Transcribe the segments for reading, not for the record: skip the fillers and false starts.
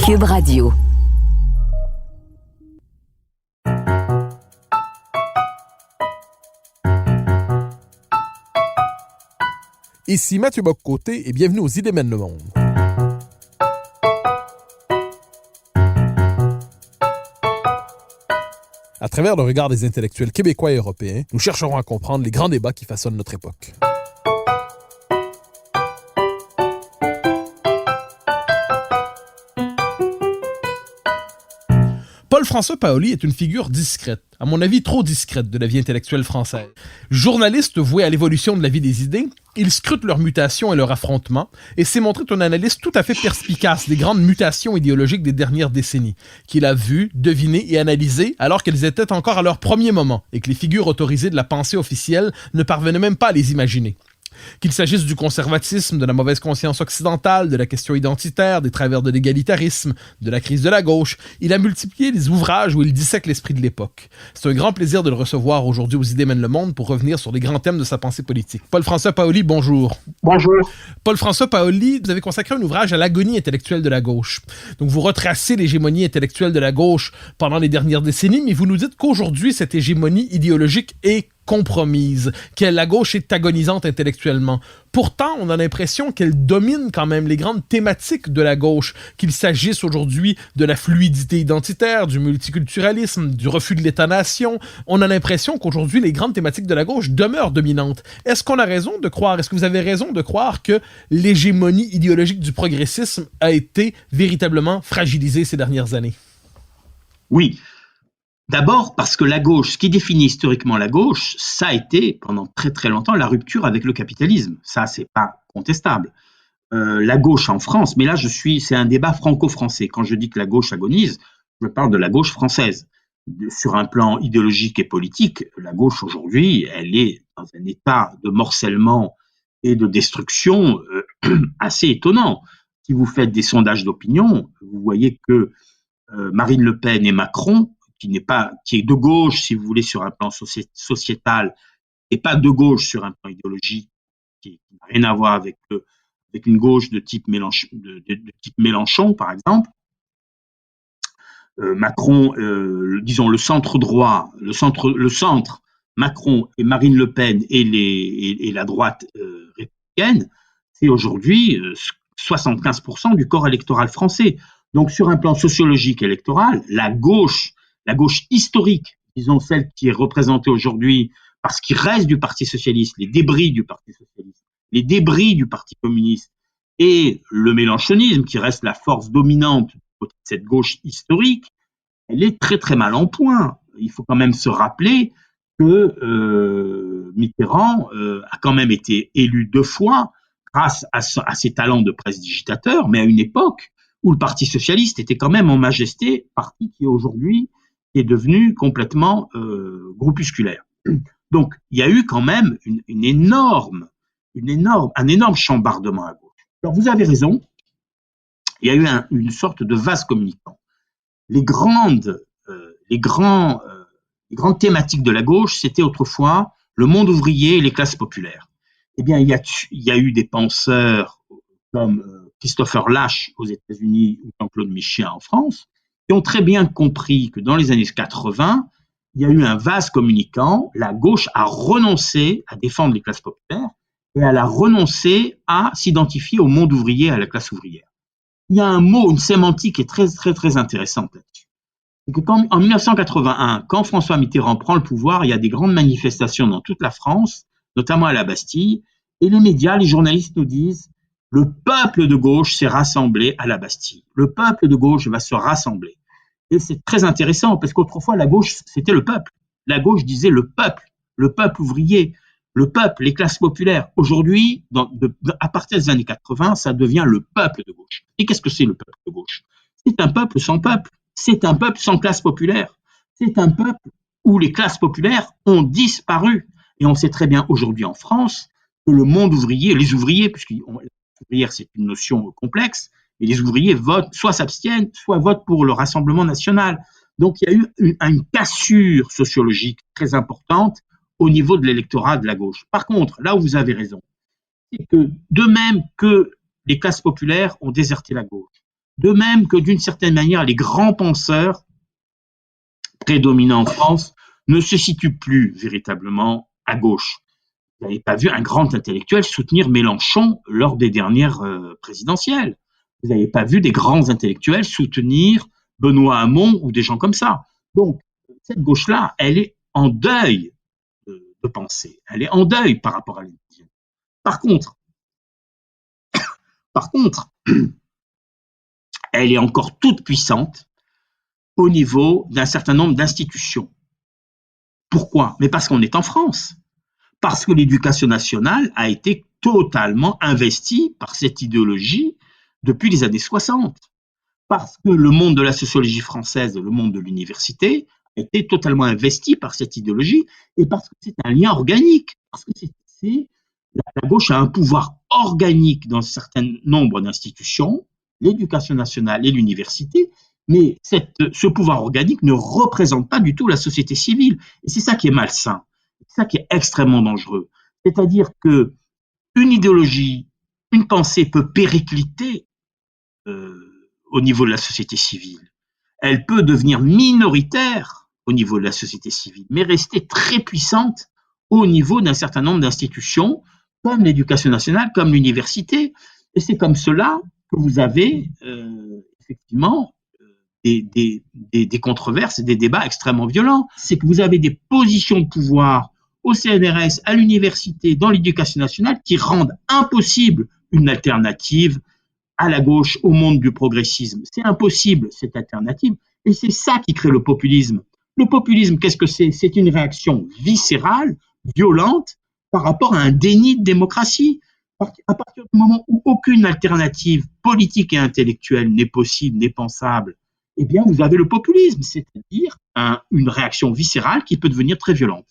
Cube Radio. Ici Mathieu Bock-Côté et bienvenue aux Idées mènent le monde. À travers le regard des intellectuels québécois et européens, nous chercherons à comprendre les grands débats qui façonnent notre époque. Paul-François Paoli est une figure discrète, à mon avis trop discrète de la vie intellectuelle française. Journaliste voué à l'évolution de la vie des idées, il scrute leur mutation et leur affrontement et s'est montré un analyste tout à fait perspicace des grandes mutations idéologiques des dernières décennies, qu'il a vues, devinées et analysées alors qu'elles étaient encore à leur premier moment et que les figures autorisées de la pensée officielle ne parvenaient même pas à les imaginer. Qu'il s'agisse du conservatisme, de la mauvaise conscience occidentale, de la question identitaire, des travers de l'égalitarisme, de la crise de la gauche, il a multiplié les ouvrages où il dissèque l'esprit de l'époque. C'est un grand plaisir de le recevoir aujourd'hui aux Idées mènent le monde pour revenir sur les grands thèmes de sa pensée politique. Paul-François Paoli, bonjour. Bonjour. Paul-François Paoli, vous avez consacré un ouvrage à l'agonie intellectuelle de la gauche. Donc vous retracez l'hégémonie intellectuelle de la gauche pendant les dernières décennies, mais vous nous dites qu'aujourd'hui, cette hégémonie idéologique est compromise, que la gauche est agonisante intellectuellement. Pourtant, on a l'impression qu'elle domine quand même les grandes thématiques de la gauche, qu'il s'agisse aujourd'hui de la fluidité identitaire, du multiculturalisme, du refus de l'État-nation. On a l'impression qu'aujourd'hui, les grandes thématiques de la gauche demeurent dominantes. Est-ce qu'on a raison de croire, est-ce que vous avez raison de croire que l'hégémonie idéologique du progressisme a été véritablement fragilisée ces dernières années? Oui. D'abord parce que la gauche, ce qui définit historiquement la gauche, ça a été pendant très très longtemps la rupture avec le capitalisme. Ça, c'est pas contestable. La gauche en France, mais là c'est un débat franco-français. Quand je dis que la gauche agonise, je parle de la gauche française. Sur un plan idéologique et politique, la gauche aujourd'hui, elle est dans un état de morcellement et de destruction assez étonnant. Si vous faites des sondages d'opinion, vous voyez que Marine Le Pen et Macron, qui est de gauche, si vous voulez, sur un plan sociétal, et pas de gauche sur un plan idéologique, qui n'a rien à voir avec une gauche de type Mélenchon, par exemple. Macron, disons le centre droit, le centre, Macron et Marine Le Pen et la droite républicaine, c'est aujourd'hui 75% du corps électoral français. Donc sur un plan sociologique électoral, la gauche historique, disons celle qui est représentée aujourd'hui par ce qui reste du Parti socialiste, les débris du Parti socialiste, les débris du Parti communiste et le mélenchonisme qui reste la force dominante de cette gauche historique, elle est très très mal en point. Il faut quand même se rappeler que Mitterrand a quand même été élu 2 fois grâce à ses talents de prestidigitateur, mais à une époque où le Parti socialiste était quand même en majesté, parti qui aujourd'hui est devenu complètement groupusculaire. Donc, il y a eu quand même un énorme chambardement à gauche. Alors, vous avez raison, il y a eu une sorte de vase communicant. Les grandes thématiques de la gauche, c'était autrefois le monde ouvrier et les classes populaires. Eh bien, il y a eu des penseurs comme Christopher Lasch aux États-Unis ou Jean-Claude Michéa en France, qui ont très bien compris que dans les années 80, il y a eu un vase communicant, la gauche a renoncé à défendre les classes populaires et elle a renoncé à s'identifier au monde ouvrier, à la classe ouvrière. Il y a un mot, une sémantique qui est très très très intéressante là-dessus. C'est que en 1981, quand François Mitterrand prend le pouvoir, il y a des grandes manifestations dans toute la France, notamment à la Bastille, et les médias, les journalistes nous disent le peuple de gauche s'est rassemblé à la Bastille. Le peuple de gauche va se rassembler. Et c'est très intéressant parce qu'autrefois, la gauche, c'était le peuple. La gauche disait le peuple ouvrier, le peuple, les classes populaires. Aujourd'hui, à partir des années 80, ça devient le peuple de gauche. Et qu'est-ce que c'est le peuple de gauche? C'est un peuple sans peuple. C'est un peuple sans classe populaire. C'est un peuple où les classes populaires ont disparu. Et on sait très bien aujourd'hui en France que le monde ouvrier, les ouvriers, ouvrière, c'est une notion complexe, et les ouvriers votent, soit s'abstiennent, soit votent pour le Rassemblement national. Donc il y a eu une cassure sociologique très importante au niveau de l'électorat de la gauche. Par contre, là où vous avez raison, c'est que de même que les classes populaires ont déserté la gauche, De même que d'une certaine manière, les grands penseurs prédominants en France ne se situent plus véritablement à gauche. Vous n'avez pas vu un grand intellectuel soutenir Mélenchon lors des dernières présidentielles. Vous n'avez pas vu des grands intellectuels soutenir Benoît Hamon ou des gens comme ça. Donc, cette gauche-là, elle est en deuil de pensée. Elle est en deuil par rapport à l'indigène. Par contre, elle est encore toute puissante au niveau d'un certain nombre d'institutions. Pourquoi? Mais parce qu'on est en France. Parce que l'éducation nationale a été totalement investie par cette idéologie depuis les années 60. Parce que le monde de la sociologie française, le monde de l'université, a été totalement investi par cette idéologie et parce que c'est un lien organique. Parce que la gauche a un pouvoir organique dans un certain nombre d'institutions, l'éducation nationale et l'université, mais ce pouvoir organique ne représente pas du tout la société civile. Et c'est ça qui est malsain, c'est ça qui est extrêmement dangereux. C'est-à-dire que une idéologie, une pensée peut péricliter au niveau de la société civile. Elle peut devenir minoritaire au niveau de la société civile, mais rester très puissante au niveau d'un certain nombre d'institutions, comme l'éducation nationale, comme l'université. Et c'est comme cela que vous avez effectivement des controverses et des débats extrêmement violents. C'est que vous avez des positions de pouvoir au CNRS, à l'université, dans l'éducation nationale, qui rendent impossible une alternative à la gauche, au monde du progressisme. C'est impossible, cette alternative, et c'est ça qui crée le populisme. Le populisme, qu'est-ce que c'est? C'est une réaction viscérale, violente, par rapport à un déni de démocratie. À partir du moment où aucune alternative politique et intellectuelle n'est possible, n'est pensable, eh bien, vous avez le populisme, c'est-à-dire une réaction viscérale qui peut devenir très violente.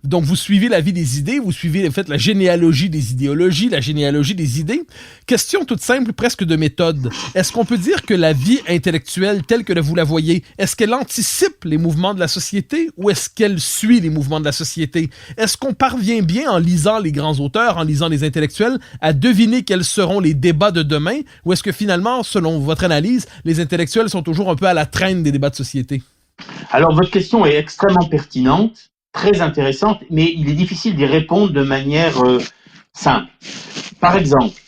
Donc, vous suivez la vie des idées, vous suivez en fait la généalogie des idéologies, la généalogie des idées. Question toute simple, presque de méthode. Est-ce qu'on peut dire que la vie intellectuelle telle que vous la voyez, est-ce qu'elle anticipe les mouvements de la société ou est-ce qu'elle suit les mouvements de la société? Est-ce qu'on parvient bien, en lisant les grands auteurs, en lisant les intellectuels, à deviner quels seront les débats de demain? Ou est-ce que finalement, selon votre analyse, les intellectuels sont toujours un peu à la traîne des débats de société? Alors, votre question est extrêmement pertinente, très intéressante, mais il est difficile d'y répondre de manière simple. Par exemple,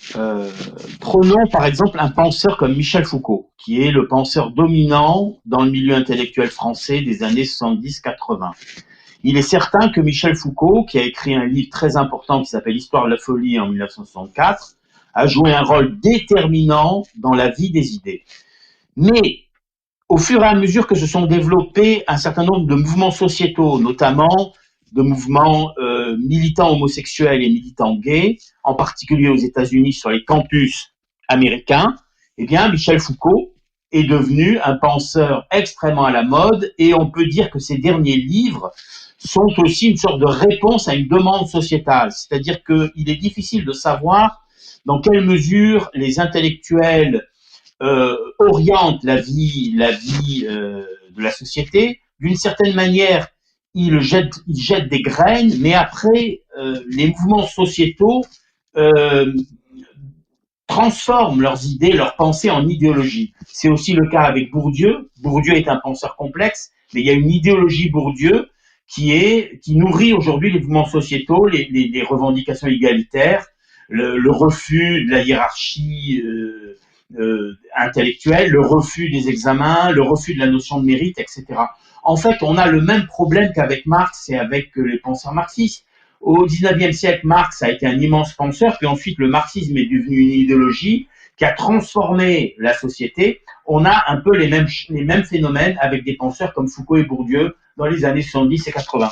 prenons par exemple un penseur comme Michel Foucault, qui est le penseur dominant dans le milieu intellectuel français des années 70-80. Il est certain que Michel Foucault, qui a écrit un livre très important qui s'appelle Histoire de la folie en 1964, a joué un rôle déterminant dans la vie des idées. Mais au fur et à mesure que se sont développés un certain nombre de mouvements sociétaux, notamment de mouvements militants homosexuels et militants gays, en particulier aux États-Unis sur les campus américains, eh bien, Michel Foucault est devenu un penseur extrêmement à la mode et on peut dire que ses derniers livres sont aussi une sorte de réponse à une demande sociétale. C'est-à-dire qu'il est difficile de savoir dans quelle mesure les intellectuels oriente la vie de la société. D'une certaine manière, ils jettent des graines, mais après, les mouvements sociétaux transforment leurs idées, leurs pensées en idéologie. C'est aussi le cas avec Bourdieu. Bourdieu est un penseur complexe, mais il y a une idéologie Bourdieu qui nourrit aujourd'hui les mouvements sociétaux, les revendications égalitaires, le refus de la hiérarchie intellectuelle, le refus des examens, le refus de la notion de mérite, etc. En fait, on a le même problème qu'avec Marx et avec les penseurs marxistes. Au XIXe siècle, Marx a été un immense penseur, puis ensuite le marxisme est devenu une idéologie qui a transformé la société. On a un peu les mêmes phénomènes avec des penseurs comme Foucault et Bourdieu dans les années 70 et 80.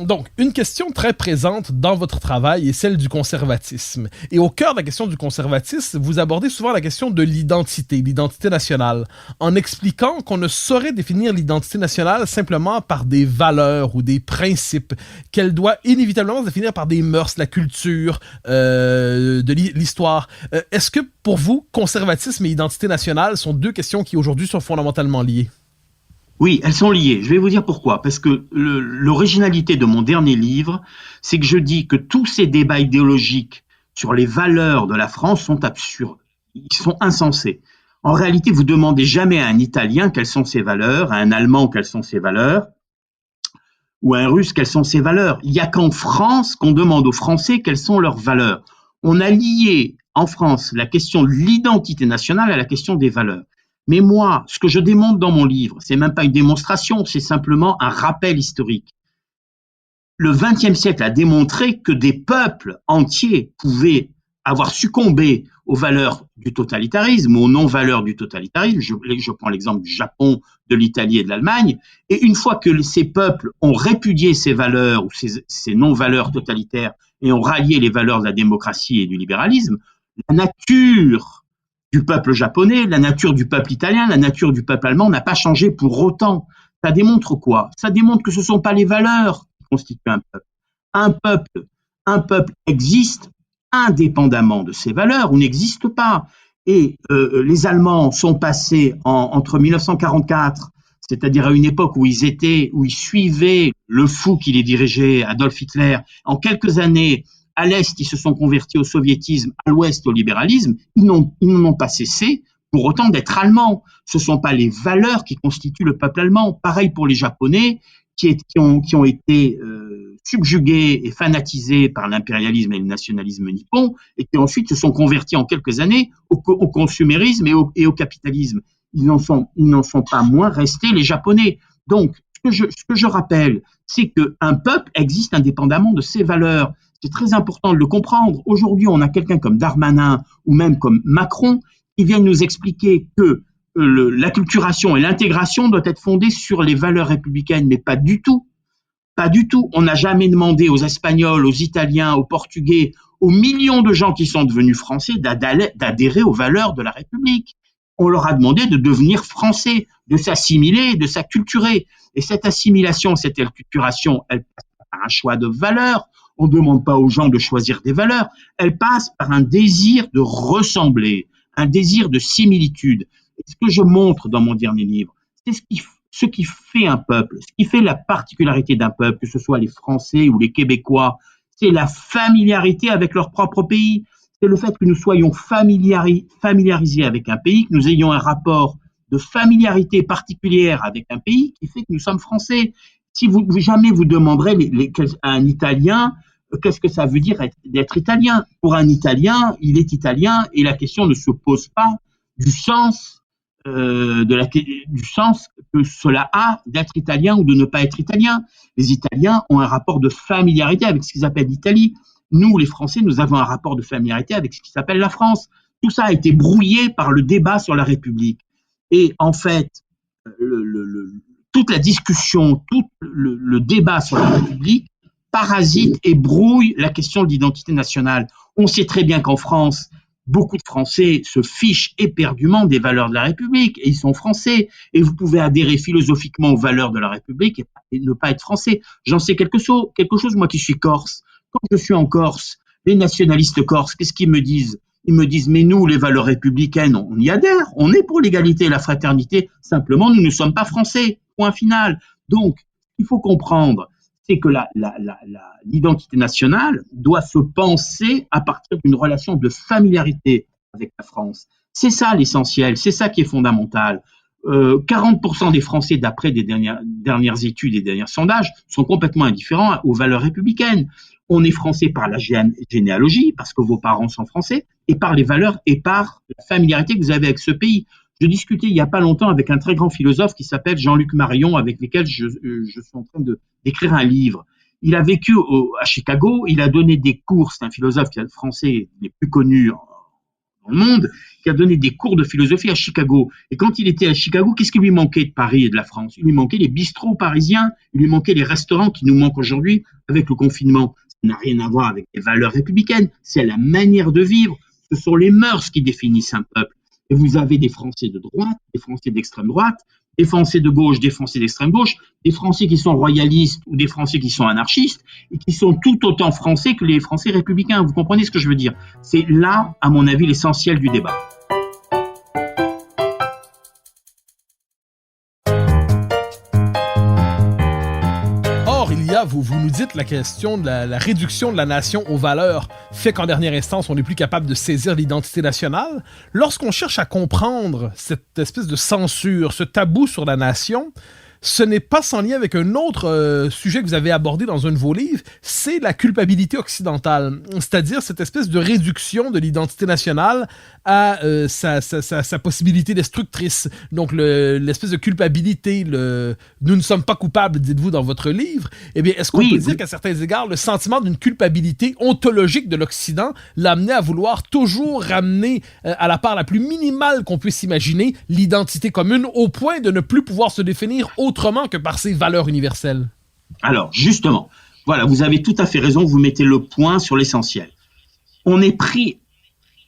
Donc, une question très présente dans votre travail est celle du conservatisme. Et au cœur de la question du conservatisme, vous abordez souvent la question de l'identité nationale, en expliquant qu'on ne saurait définir l'identité nationale simplement par des valeurs ou des principes, qu'elle doit inévitablement se définir par des mœurs, la culture, de l'histoire. Est-ce que, pour vous, conservatisme et identité nationale sont deux questions qui aujourd'hui sont fondamentalement liées? Oui, elles sont liées. Je vais vous dire pourquoi. Parce que l'originalité de mon dernier livre, c'est que je dis que tous ces débats idéologiques sur les valeurs de la France sont absurdes. Ils sont insensés. En réalité, vous demandez jamais à un Italien quelles sont ses valeurs, à un Allemand quelles sont ses valeurs, ou à un Russe quelles sont ses valeurs. Il n'y a qu'en France qu'on demande aux Français quelles sont leurs valeurs. On a lié en France la question de l'identité nationale à la question des valeurs. Mais moi, ce que je démontre dans mon livre, c'est même pas une démonstration, c'est simplement un rappel historique. Le XXe siècle a démontré que des peuples entiers pouvaient avoir succombé aux valeurs du totalitarisme, aux non-valeurs du totalitarisme. Je prends l'exemple du Japon, de l'Italie et de l'Allemagne. Et une fois que ces peuples ont répudié ces valeurs ou ces non-valeurs totalitaires et ont rallié les valeurs de la démocratie et du libéralisme, la nature du peuple japonais, la nature du peuple italien, la nature du peuple allemand n'a pas changé pour autant. Ça démontre quoi? Ça démontre que ce ne sont pas les valeurs qui constituent un peuple. Un peuple existe indépendamment de ses valeurs ou n'existe pas. Et les Allemands sont passés entre 1944, c'est-à-dire à une époque où ils suivaient le fou qui les dirigeait, Adolf Hitler. En quelques années, à l'Est, ils se sont convertis au soviétisme, à l'Ouest au libéralisme. Ils n'ont pas cessé pour autant d'être allemands. Ce ne sont pas les valeurs qui constituent le peuple allemand. Pareil pour les Japonais qui ont été subjugués et fanatisés par l'impérialisme et le nationalisme nippon et qui ensuite se sont convertis en quelques années au consumérisme et au capitalisme. Ils n'en sont pas moins restés les Japonais. Donc, ce que je rappelle, c'est qu'un peuple existe indépendamment de ses valeurs. C'est très important de le comprendre. Aujourd'hui, on a quelqu'un comme Darmanin ou même comme Macron qui viennent nous expliquer que l'acculturation et l'intégration doivent être fondées sur les valeurs républicaines, mais pas du tout. Pas du tout. On n'a jamais demandé aux Espagnols, aux Italiens, aux Portugais, aux millions de gens qui sont devenus français d'adhérer aux valeurs de la République. On leur a demandé de devenir français, de s'assimiler, de s'acculturer. Et cette assimilation, cette acculturation, elle passe par un choix de valeurs. On ne demande pas aux gens de choisir des valeurs. Elle passe par un désir de ressembler, un désir de similitude. Et ce que je montre dans mon dernier livre, c'est ce qui fait un peuple, ce qui fait la particularité d'un peuple, que ce soit les Français ou les Québécois, c'est la familiarité avec leur propre pays. C'est le fait que nous soyons familiarisés avec un pays, que nous ayons un rapport de familiarité particulière avec un pays qui fait que nous sommes Français. Si jamais vous demanderez à un Italien qu'est-ce que ça veut dire d'être italien. Pour un Italien, il est italien et la question ne se pose pas du sens du sens que cela a d'être italien ou de ne pas être italien. Les Italiens ont un rapport de familiarité avec ce qu'ils appellent l'Italie. Nous, les Français, nous avons un rapport de familiarité avec ce qui s'appelle la France. Tout ça a été brouillé par le débat sur la République. Et en fait, toute la discussion, tout le débat sur la République parasite et brouille la question de l'identité nationale. On sait très bien qu'en France, beaucoup de Français se fichent éperdument des valeurs de la République et ils sont français. Et vous pouvez adhérer philosophiquement aux valeurs de la République et ne pas être français. J'en sais quelque chose, moi qui suis corse. Quand je suis en Corse, les nationalistes corses, qu'est-ce qu'ils me disent? Ils me disent, mais nous, les valeurs républicaines, on y adhère. On est pour l'égalité et la fraternité. Simplement, nous ne sommes pas français. Point final. Donc, il faut comprendre, c'est que l'identité nationale doit se penser à partir d'une relation de familiarité avec la France. C'est ça l'essentiel, c'est ça qui est fondamental. 40% des Français, d'après des dernières études et derniers sondages, sont complètement indifférents aux valeurs républicaines. On est français par la généalogie, parce que vos parents sont français, et par les valeurs et par la familiarité que vous avez avec ce pays. Je discutais il n'y a pas longtemps avec un très grand philosophe qui s'appelle Jean-Luc Marion, avec lequel je suis en train d'écrire un livre. Il a vécu à Chicago, il a donné des cours, c'est un philosophe français les plus connus dans le monde, qui a donné des cours de philosophie à Chicago. Et quand il était à Chicago, qu'est-ce qui lui manquait de Paris et de la France? Il lui manquait les bistrots parisiens, il lui manquait les restaurants qui nous manquent aujourd'hui avec le confinement. Ça n'a rien à voir avec les valeurs républicaines, c'est la manière de vivre, ce sont les mœurs qui définissent un peuple. Et vous avez des Français de droite, des Français d'extrême droite, des Français de gauche, des Français d'extrême gauche, des Français qui sont royalistes ou des Français qui sont anarchistes et qui sont tout autant Français que les Français républicains. Vous comprenez ce que je veux dire? C'est là, à mon avis, l'essentiel du débat. Or, il y a là, vous nous dites la question de la réduction de la nation aux valeurs fait qu'en dernière instance, on n'est plus capable de saisir l'identité nationale. Lorsqu'on cherche à comprendre cette espèce de censure, ce tabou sur la nation, ce n'est pas sans lien avec un autre sujet que vous avez abordé dans un de vos livres, c'est la culpabilité occidentale, c'est-à-dire cette espèce de réduction de l'identité nationale à sa possibilité destructrice. Donc l'espèce de culpabilité, nous ne sommes pas coupables, dites-vous dans votre livre. Eh bien, est-ce qu'on peut dire qu'à certains égards, le sentiment d'une culpabilité ontologique de l'Occident l'a amené à vouloir toujours ramener à la part la plus minimale qu'on puisse imaginer l'identité commune au point de ne plus pouvoir se définir autrement que par ses valeurs universelles? Alors, justement, voilà, vous avez tout à fait raison, vous mettez le point sur l'essentiel. On est pris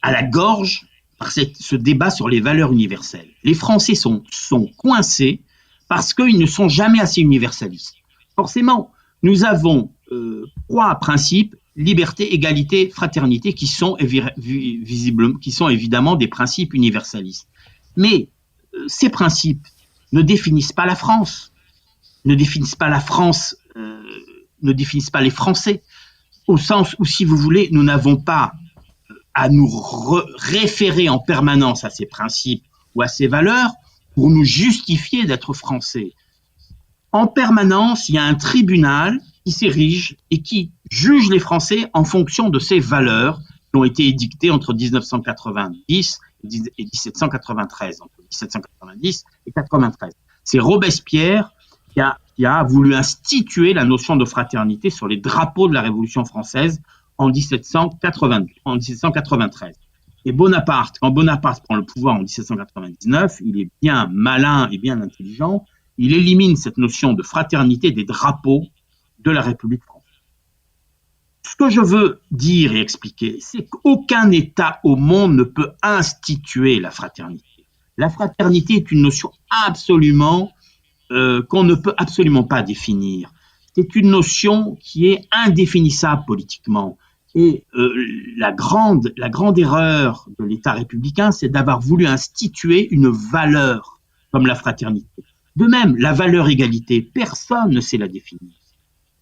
à la gorge par ce débat sur les valeurs universelles. Les Français sont coincés parce qu'ils ne sont jamais assez universalistes. Forcément, nous avons trois principes, liberté, égalité, fraternité, qui sont évidemment des principes universalistes. Mais ces principes ne définissent pas la France, ne définissent pas les Français, au sens où, si vous voulez, nous n'avons pas à nous référer en permanence à ces principes ou à ces valeurs pour nous justifier d'être Français. En permanence, il y a un tribunal qui s'érige et qui juge les Français en fonction de ces valeurs qui ont été édictées entre 1990 et 1793, entre 1790 et 93. C'est Robespierre qui a voulu instituer la notion de fraternité sur les drapeaux de la Révolution française en 1793. Et Bonaparte, quand Bonaparte prend le pouvoir en 1799, il est bien malin et bien intelligent, il élimine cette notion de fraternité des drapeaux de la République française. Ce que je veux dire et expliquer, c'est qu'aucun État au monde ne peut instituer la fraternité. La fraternité est une notion qu'on ne peut absolument pas définir. C'est une notion qui est indéfinissable politiquement. Et la grande erreur de l'État républicain, c'est d'avoir voulu instituer une valeur comme la fraternité. De même, la valeur égalité, personne ne sait la définir.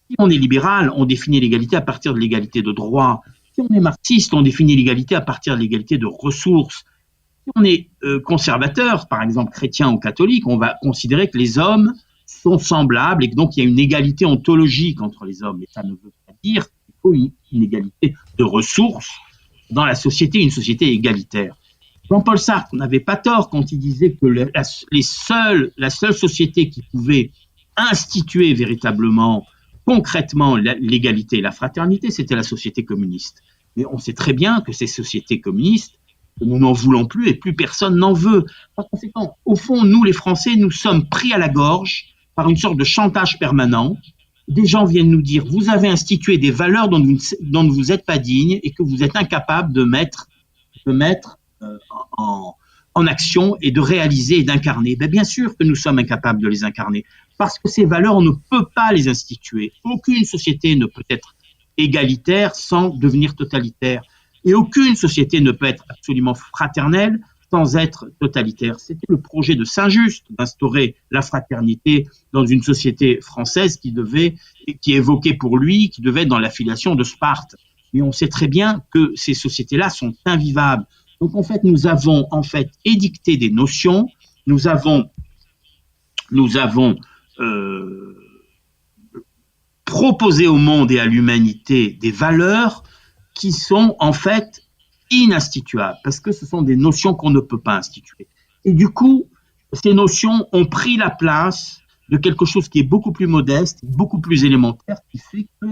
Si on est libéral, on définit l'égalité à partir de l'égalité de droit. Si on est marxiste, on définit l'égalité à partir de l'égalité de ressources. Si on est conservateur, par exemple chrétien ou catholique, on va considérer que les hommes sont semblables et que donc il y a une égalité ontologique entre les hommes. Mais ça ne veut pas dire qu'il faut une égalité de ressources dans la société, une société égalitaire. Jean-Paul Sartre n'avait pas tort quand il disait que la seule société qui pouvait instituer véritablement, concrètement, l'égalité et la fraternité, c'était la société communiste. Mais on sait très bien que ces sociétés communistes, nous n'en voulons plus et plus personne n'en veut. Par conséquent, au fond, nous les Français, nous sommes pris à la gorge par une sorte de chantage permanent. Des gens viennent nous dire, vous avez institué des valeurs dont vous n'êtes pas digne et que vous êtes incapable de mettre en action et de réaliser et d'incarner. Bien sûr que nous sommes incapables de les incarner parce que ces valeurs, on ne peut pas les instituer. Aucune société ne peut être égalitaire sans devenir totalitaire. Et aucune société ne peut être absolument fraternelle sans être totalitaire. C'était le projet de Saint-Just d'instaurer la fraternité dans une société française qui évoquait pour lui, qui devait être dans l'affiliation de Sparte. Mais on sait très bien que ces sociétés-là sont invivables. Donc en fait, nous avons édicté des notions, nous avons proposé au monde et à l'humanité des valeurs qui sont en fait ininstituables, parce que ce sont des notions qu'on ne peut pas instituer. Et du coup, ces notions ont pris la place de quelque chose qui est beaucoup plus modeste, beaucoup plus élémentaire, qui fait que,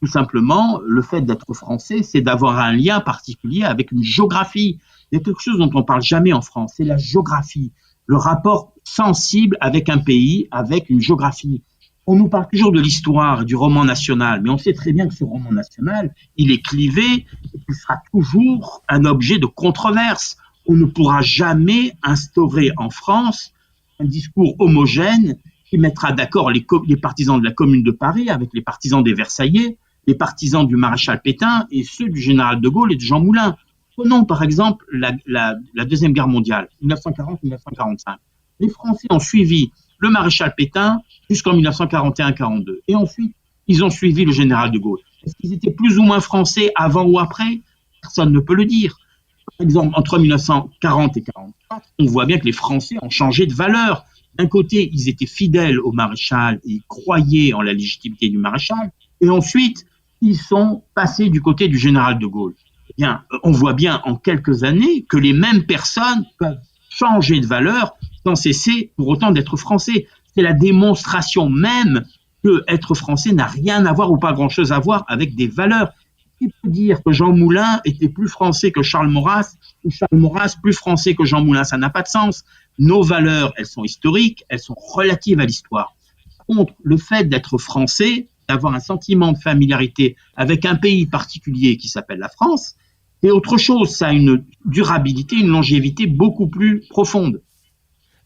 tout simplement, le fait d'être français, c'est d'avoir un lien particulier avec une géographie. Il y a quelque chose dont on ne parle jamais en France, c'est la géographie, le rapport sensible avec un pays, avec une géographie. On nous parle toujours de l'histoire et du roman national, mais on sait très bien que ce roman national, il est clivé et qu'il sera toujours un objet de controverse. On ne pourra jamais instaurer en France un discours homogène qui mettra d'accord les partisans de la Commune de Paris avec les partisans des Versaillais, les partisans du maréchal Pétain et ceux du général de Gaulle et de Jean Moulin. Prenons par exemple la Deuxième Guerre mondiale, 1940-1945. Les Français ont suivi le maréchal Pétain jusqu'en 1941-42. Et ensuite, ils ont suivi le général de Gaulle? Est-ce qu'ils étaient plus ou moins français avant ou après? Personne ne peut le dire. Par exemple, entre 1940 et 1944, on voit bien que les Français ont changé de valeur. D'un côté, ils étaient fidèles au maréchal et ils croyaient en la légitimité du maréchal, et ensuite, ils sont passés du côté du général de Gaulle. Eh bien, on voit bien en quelques années que les mêmes personnes peuvent changer de valeur sans cesser pour autant d'être français. C'est la démonstration même que être français n'a rien à voir ou pas grand-chose à voir avec des valeurs. Qui peut dire que Jean Moulin était plus français que Charles Maurras ou Charles Maurras plus français que Jean Moulin? Ça n'a pas de sens. Nos valeurs, elles sont historiques, elles sont relatives à l'histoire. Par contre, le fait d'être français, d'avoir un sentiment de familiarité avec un pays particulier qui s'appelle la France, c'est autre chose. Ça a une durabilité, une longévité beaucoup plus profonde.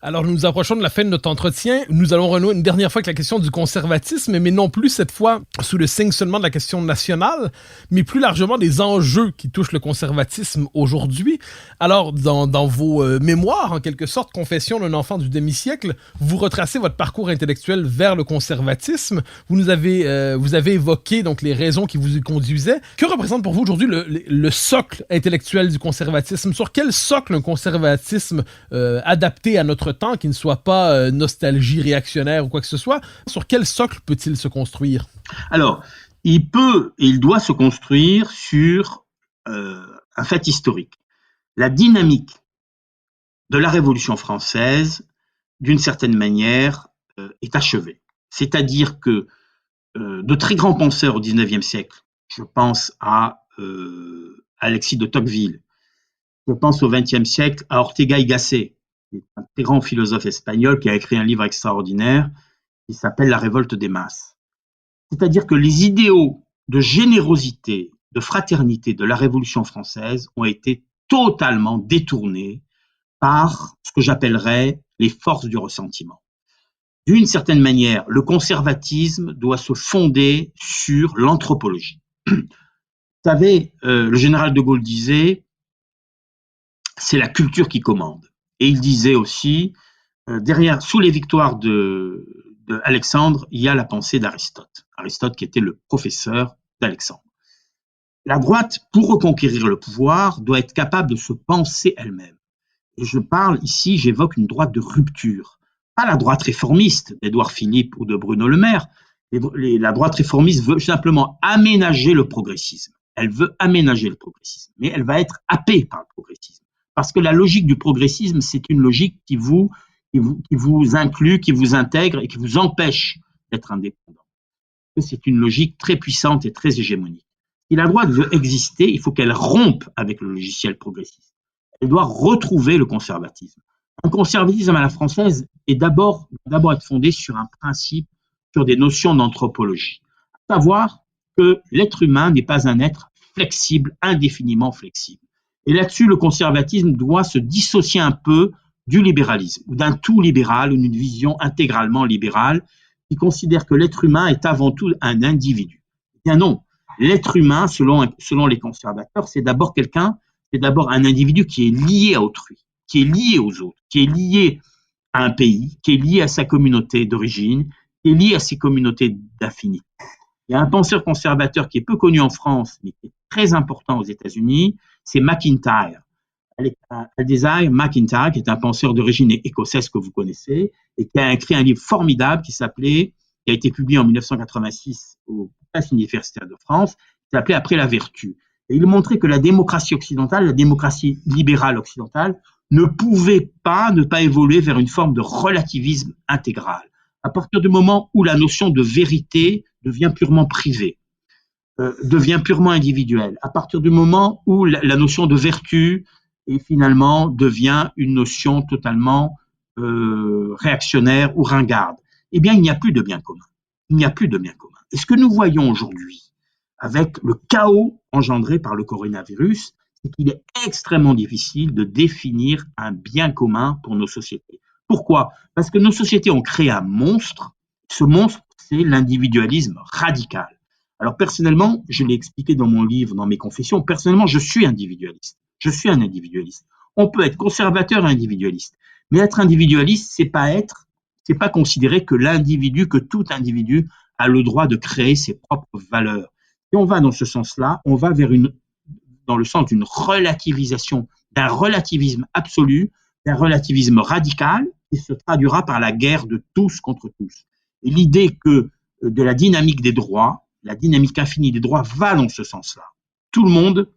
Alors, nous nous approchons de la fin de notre entretien. Nous allons renouer une dernière fois avec la question du conservatisme, mais non plus cette fois sous le signe seulement de la question nationale, mais plus largement des enjeux qui touchent le conservatisme aujourd'hui. Alors, dans vos mémoires, en quelque sorte, Confession d'un enfant du demi-siècle, vous retracez votre parcours intellectuel vers le conservatisme. Vous avez évoqué donc les raisons qui vous y conduisaient. Que représente pour vous aujourd'hui le socle intellectuel du conservatisme? Sur quel socle un conservatisme adapté à notre temps, qui ne soit pas nostalgie réactionnaire ou quoi que ce soit, sur quel socle peut-il se construire? Alors, il peut et il doit se construire sur un fait historique. La dynamique de la Révolution française, d'une certaine manière, est achevée. C'est-à-dire que de très grands penseurs au XIXe siècle, je pense à Alexis de Tocqueville, je pense au XXe siècle à Ortega y Gasset, un très grand philosophe espagnol qui a écrit un livre extraordinaire qui s'appelle La révolte des masses. C'est-à-dire que les idéaux de générosité, de fraternité de la Révolution française ont été totalement détournés par ce que j'appellerais les forces du ressentiment. D'une certaine manière, le conservatisme doit se fonder sur l'anthropologie. Vous savez, le général de Gaulle disait « c'est la culture qui commande ». Et il disait aussi, derrière, sous les victoires de Alexandre, il y a la pensée d'Aristote. Aristote qui était le professeur d'Alexandre. La droite, pour reconquérir le pouvoir, doit être capable de se penser elle-même. Et je parle ici, j'évoque une droite de rupture. Pas la droite réformiste d'Édouard Philippe ou de Bruno Le Maire. La droite réformiste veut simplement aménager le progressisme. Elle veut aménager le progressisme, mais elle va être happée par le progressisme. Parce que la logique du progressisme, c'est une logique qui vous inclut, qui vous intègre et qui vous empêche d'être indépendant. C'est une logique très puissante et très hégémonique. Si la droite veut exister, il faut qu'elle rompe avec le logiciel progressiste. Elle doit retrouver le conservatisme. Un conservatisme à la française est d'abord être fondé sur un principe, sur des notions d'anthropologie. À savoir que l'être humain n'est pas un être flexible, indéfiniment flexible. Et là-dessus, le conservatisme doit se dissocier un peu du libéralisme, ou d'un tout libéral, ou d'une vision intégralement libérale, qui considère que l'être humain est avant tout un individu. Eh bien non, l'être humain, selon les conservateurs, c'est d'abord un individu qui est lié à autrui, qui est lié aux autres, qui est lié à un pays, qui est lié à sa communauté d'origine, qui est lié à ses communautés d'affinité. Il y a un penseur conservateur qui est peu connu en France, mais qui est très important aux États-Unis, c'est MacIntyre. Alexa MacIntyre, qui est un penseur d'origine écossaise que vous connaissez, et qui a écrit un livre formidable qui a été publié en 1986 aux Presses universitaires de France, qui s'appelait Après la vertu. Et il montrait que la démocratie occidentale, la démocratie libérale occidentale, ne pouvait pas ne pas évoluer vers une forme de relativisme intégral. À partir du moment où la notion de vérité devient purement privée, devient purement individuelle, à partir du moment où la notion de vertu et finalement devient une notion totalement réactionnaire ou ringarde, eh bien il n'y a plus de bien commun. Il n'y a plus de bien commun. Et ce que nous voyons aujourd'hui avec le chaos engendré par le coronavirus, c'est qu'il est extrêmement difficile de définir un bien commun pour nos sociétés. Pourquoi? Parce que nos sociétés ont créé un monstre. Ce monstre, c'est l'individualisme radical. Alors personnellement, je l'ai expliqué dans mon livre, dans mes confessions, personnellement, je suis individualiste. Je suis un individualiste. On peut être conservateur et individualiste. Mais être individualiste, c'est pas considérer que tout individu a le droit de créer ses propres valeurs. Et on va dans ce sens-là, on va dans le sens d'une relativisation, d'un relativisme absolu, d'un relativisme radical qui se traduira par la guerre de tous contre tous. Et l'idée que de la dynamique des droits, la dynamique infinie des droits va dans ce sens-là. Tout le monde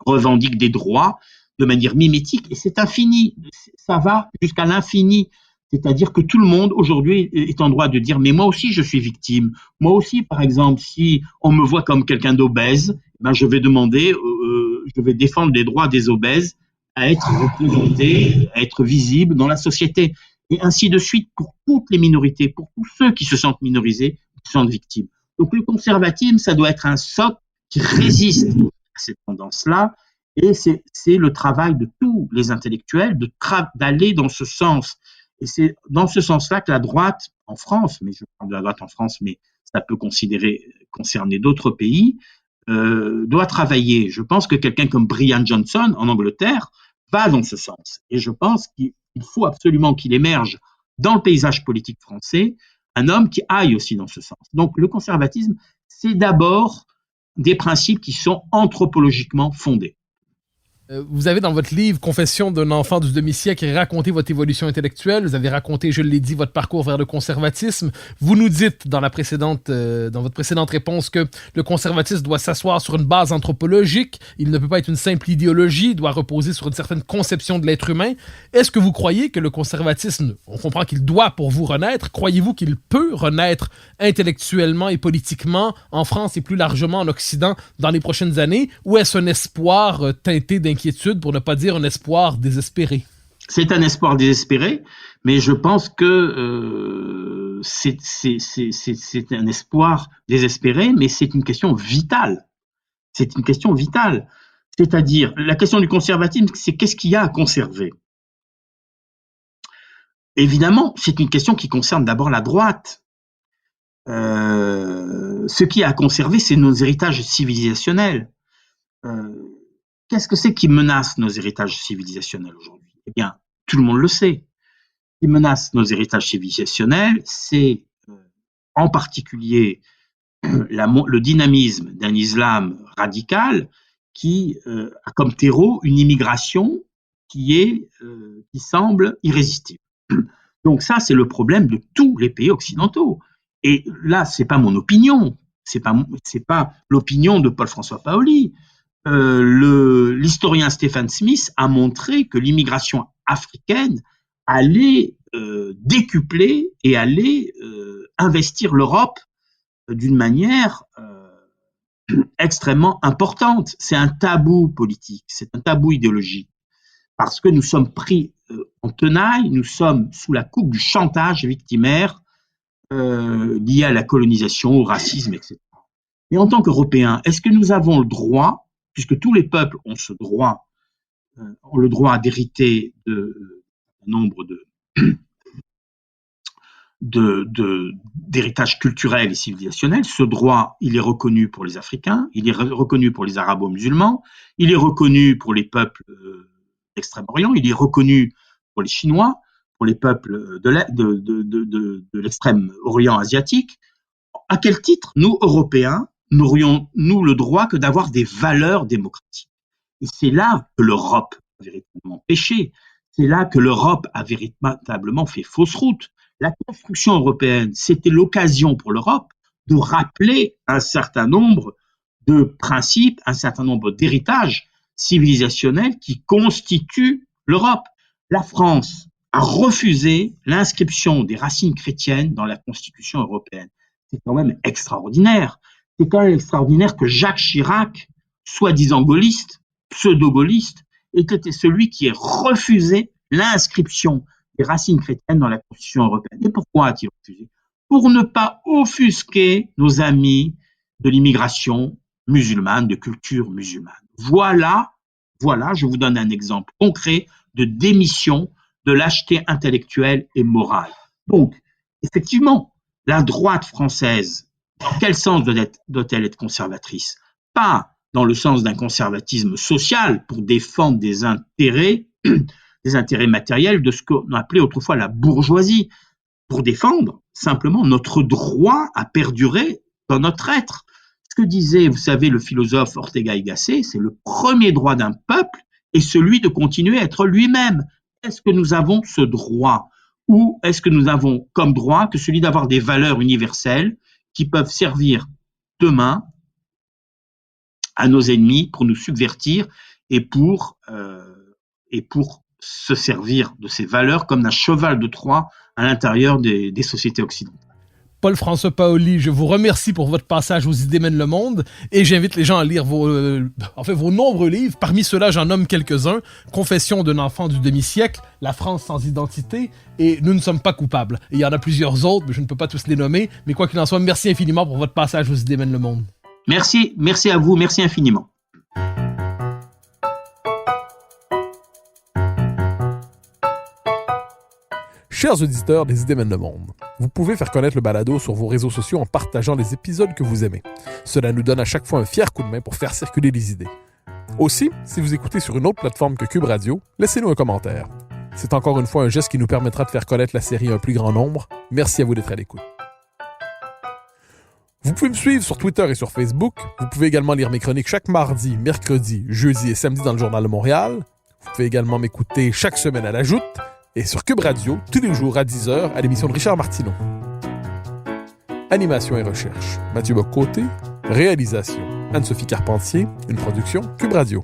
revendique des droits de manière mimétique et c'est infini, ça va jusqu'à l'infini. C'est-à-dire que tout le monde aujourd'hui est en droit de dire mais moi aussi je suis victime. Moi aussi, par exemple, si on me voit comme quelqu'un d'obèse, ben je vais demander, je vais défendre les droits des obèses à être représentés, à être visibles dans la société. Et ainsi de suite pour toutes les minorités, pour tous ceux qui se sentent minorisés, qui se sentent victimes. Donc le conservatisme, ça doit être un socle qui résiste à cette tendance-là. Et c'est le travail de tous les intellectuels d'aller dans ce sens. Et c'est dans ce sens-là que la droite en France, mais je parle de la droite en France, mais ça peut concerner d'autres pays, doit travailler. Je pense que quelqu'un comme Brian Johnson en Angleterre va dans ce sens. Et je pense qu'il faut absolument qu'il émerge dans le paysage politique français un homme qui aille aussi dans ce sens. Donc le conservatisme, c'est d'abord des principes qui sont anthropologiquement fondés. Vous avez dans votre livre Confession d'un enfant du demi-siècle raconté votre évolution intellectuelle. Vous avez raconté, je l'ai dit, votre parcours vers le conservatisme. Vous nous dites dans votre précédente réponse que le conservatisme doit s'asseoir sur une base anthropologique. Il ne peut pas être une simple idéologie. Il doit reposer sur une certaine conception de l'être humain. Est-ce que vous croyez que le conservatisme, on comprend qu'il doit pour vous renaître, croyez-vous qu'il peut renaître intellectuellement et politiquement en France et plus largement en Occident dans les prochaines années? Ou est-ce un espoir teinté d'inquiétude, pour ne pas dire un espoir désespéré? C'est un espoir désespéré, mais je pense que c'est un espoir désespéré, mais c'est une question vitale. C'est une question vitale. C'est-à-dire, la question du conservatisme, c'est qu'est-ce qu'il y a à conserver? Évidemment, c'est une question qui concerne d'abord la droite. Ce qu'il y a à conserver, c'est nos héritages civilisationnels. Qu'est-ce que c'est qui menace nos héritages civilisationnels aujourd'hui? Eh bien, tout le monde le sait. Ce qui menace nos héritages civilisationnels, c'est en particulier le dynamisme d'un islam radical qui a comme terreau une immigration qui semble irrésistible. Donc ça, c'est le problème de tous les pays occidentaux. Et là, c'est pas mon opinion, c'est pas l'opinion de Paul-François Paoli. L'historien Stephen Smith a montré que l'immigration africaine allait décupler et allait investir l'Europe d'une manière extrêmement importante. C'est un tabou politique, c'est un tabou idéologique, parce que nous sommes pris en tenaille, nous sommes sous la coupe du chantage victimaire lié à la colonisation, au racisme, etc. Mais en tant qu'Européens, est-ce que nous avons le droit, puisque tous les peuples ont le droit d'hériter d'un nombre d'héritages culturels et civilisationnels. Ce droit, il est reconnu pour les Africains, il est reconnu pour les Arabo-musulmans, il est reconnu pour les peuples d'Extrême-Orient, il est reconnu pour les Chinois, pour les peuples de l'Extrême-Orient asiatique. À quel titre, nous, Européens, n'aurions-nous le droit que d'avoir des valeurs démocratiques? Et c'est là que l'Europe a véritablement péché. C'est là que l'Europe a véritablement fait fausse route. La construction européenne, c'était l'occasion pour l'Europe de rappeler un certain nombre de principes, un certain nombre d'héritages civilisationnels qui constituent l'Europe. La France a refusé l'inscription des racines chrétiennes dans la Constitution européenne. C'est quand même extraordinaire. C'est quand même extraordinaire que Jacques Chirac, soi-disant gaulliste, pseudo-gaulliste, était celui qui ait refusé l'inscription des racines chrétiennes dans la Constitution européenne. Et pourquoi a-t-il refusé? Pour ne pas offusquer nos amis de l'immigration musulmane, de culture musulmane. Voilà, je vous donne un exemple concret de démission de lâcheté intellectuelle et morale. Donc, effectivement, la droite française, dans quel sens doit-elle être conservatrice? Pas dans le sens d'un conservatisme social pour défendre des intérêts matériels de ce qu'on appelait autrefois la bourgeoisie, pour défendre simplement notre droit à perdurer dans notre être. Ce que disait, vous savez, le philosophe Ortega y Gasset, c'est le premier droit d'un peuple est celui de continuer à être lui-même. Est-ce que nous avons ce droit? Ou est-ce que nous avons comme droit que celui d'avoir des valeurs universelles qui peuvent servir demain à nos ennemis pour nous subvertir et pour se servir de ces valeurs comme d'un cheval de Troie à l'intérieur des sociétés occidentales. Paul-François Paoli, je vous remercie pour votre passage aux Idées mènent le monde et j'invite les gens à lire vos nombreux livres. Parmi ceux-là, j'en nomme quelques-uns. Confession d'un enfant du demi-siècle, La France sans identité et Nous ne sommes pas coupables. Et il y en a plusieurs autres, mais je ne peux pas tous les nommer. Mais quoi qu'il en soit, merci infiniment pour votre passage aux Idées mènent le monde. Merci à vous, merci infiniment. Chers auditeurs des Idées mènent le monde, vous pouvez faire connaître le balado sur vos réseaux sociaux en partageant les épisodes que vous aimez. Cela nous donne à chaque fois un fier coup de main pour faire circuler les idées. Aussi, si vous écoutez sur une autre plateforme que Cube Radio, laissez-nous un commentaire. C'est encore une fois un geste qui nous permettra de faire connaître la série à un plus grand nombre. Merci à vous d'être à l'écoute. Vous pouvez me suivre sur Twitter et sur Facebook. Vous pouvez également lire mes chroniques chaque mardi, mercredi, jeudi et samedi dans le Journal de Montréal. Vous pouvez également m'écouter chaque semaine à la Joute et sur Cube Radio, tous les jours à 10h, à l'émission de Richard Martineau. Animation et recherche, Mathieu Bock-Côté. Réalisation, Anne-Sophie Carpentier. Une production Cube Radio.